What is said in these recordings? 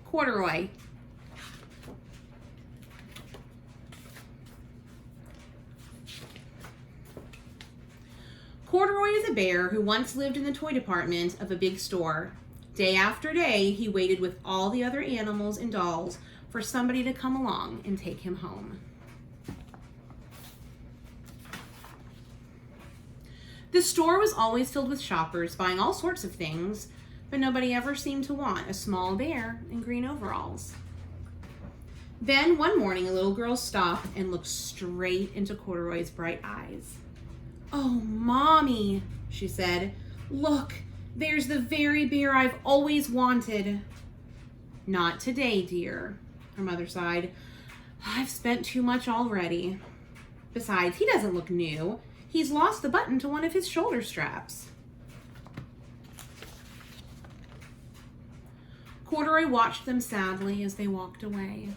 Corduroy. Corduroy is a bear who once lived in the toy department of a big store. Day after day, he waited with all the other animals and dolls for somebody to come along and take him home. The store was always filled with shoppers buying all sorts of things, but nobody ever seemed to want a small bear in green overalls. Then one morning, a little girl stopped and looked straight into Corduroy's bright eyes. "Oh, Mommy," she said, "look, there's the very bear I've always wanted." "Not today, dear," her mother sighed. "I've spent too much already. Besides, he doesn't look new. He's lost the button to one of his shoulder straps." Corduroy watched them sadly as they walked away.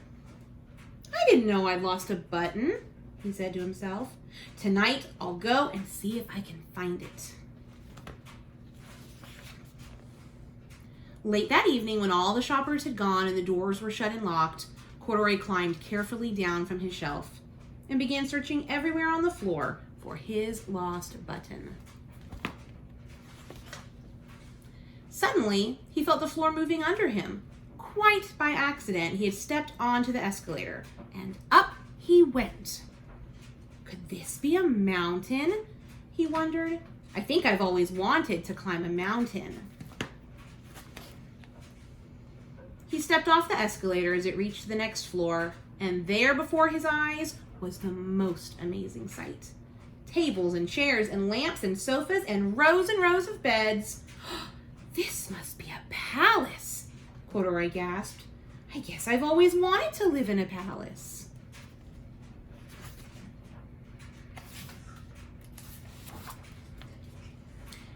"I didn't know I'd lost a button," he said to himself. "Tonight I'll go and see if I can find it." Late that evening, when all the shoppers had gone and the doors were shut and locked, Corduroy climbed carefully down from his shelf and began searching everywhere on the floor for his lost button. Suddenly, he felt the floor moving under him. Quite by accident, he had stepped onto the escalator, and up he went. Could this be a mountain? He wondered. I think I've always wanted to climb a mountain. He stepped off the escalator as it reached the next floor, and there before his eyes was the most amazing sight. Tables and chairs and lamps and sofas and rows of beds. "This must be a palace," Corduroy gasped. "I guess I've always wanted to live in a palace."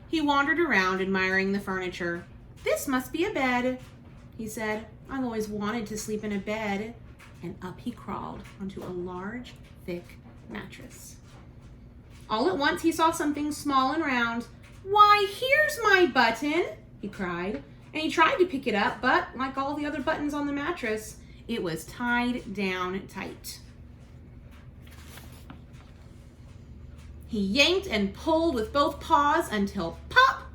He wandered around admiring the furniture. "This must be a bed," he said. "I've always wanted to sleep in a bed." And up he crawled onto a large, thick mattress. All at once he saw something small and round. "Why, here's my button," he cried. And he tried to pick it up, but like all the other buttons on the mattress, it was tied down tight. He yanked and pulled with both paws until pop!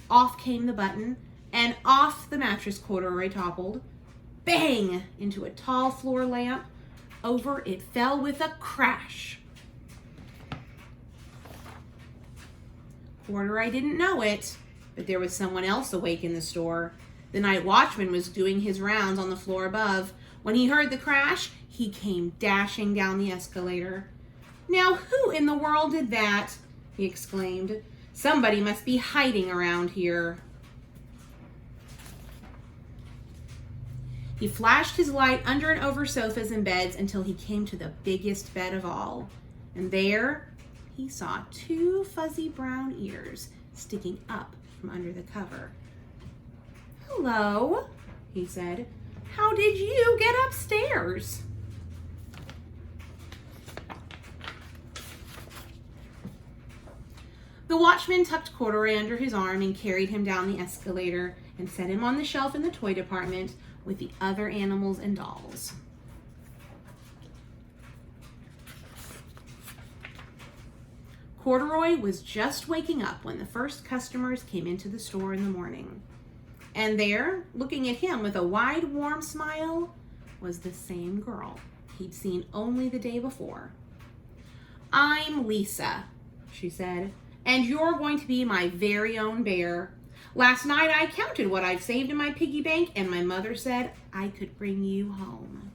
Off came the button, and off the mattress Corduroy toppled. Bang! Into a tall floor lamp. Over it fell with a crash. Corduroy didn't know it, but there was someone else awake in the store. The night watchman was doing his rounds on the floor above. When he heard the crash, he came dashing down the escalator. "Now, who in the world did that?" he exclaimed. "Somebody must be hiding around here." He flashed his light under and over sofas and beds until he came to the biggest bed of all. And there he saw 2 fuzzy brown ears sticking up from under the cover. "Hello," he said. "How did you get upstairs?" The watchman tucked Corduroy under his arm and carried him down the escalator and set him on the shelf in the toy department with the other animals and dolls. Corduroy was just waking up when the first customers came into the store in the morning. And there, looking at him with a wide, warm smile, was the same girl he'd seen only the day before. "I'm Lisa," she said, "and you're going to be my very own bear. Last night I counted what I've saved in my piggy bank, and my mother said I could bring you home."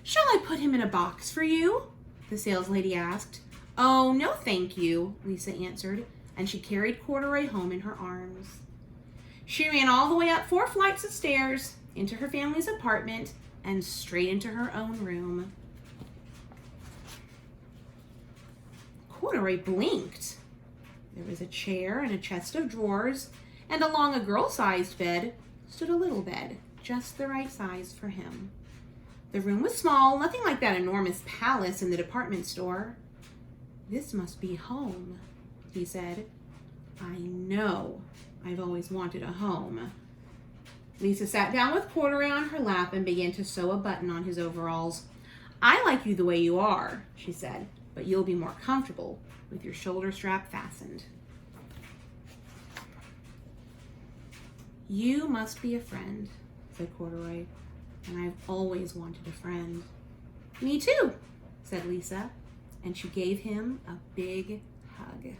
"Shall I put him in a box for you?" the saleslady asked. "Oh, no thank you," Lisa answered, and she carried Corduroy home in her arms. She ran all the way up 4 flights of stairs, into her family's apartment, and straight into her own room. Corduroy blinked. There was a chair and a chest of drawers, and along a girl-sized bed stood a little bed, just the right size for him. The room was small, nothing like that enormous palace in the department store. "This must be home," he said. "I know I've always wanted a home. Lisa sat down with Corduroy on her lap and began to sew a button on his overalls. I like you the way you are, she said, but you'll be more comfortable with your shoulder strap fastened. You must be a friend, said Corduroy, and I've always wanted a friend. Me too, said Lisa, and she gave him a big hug.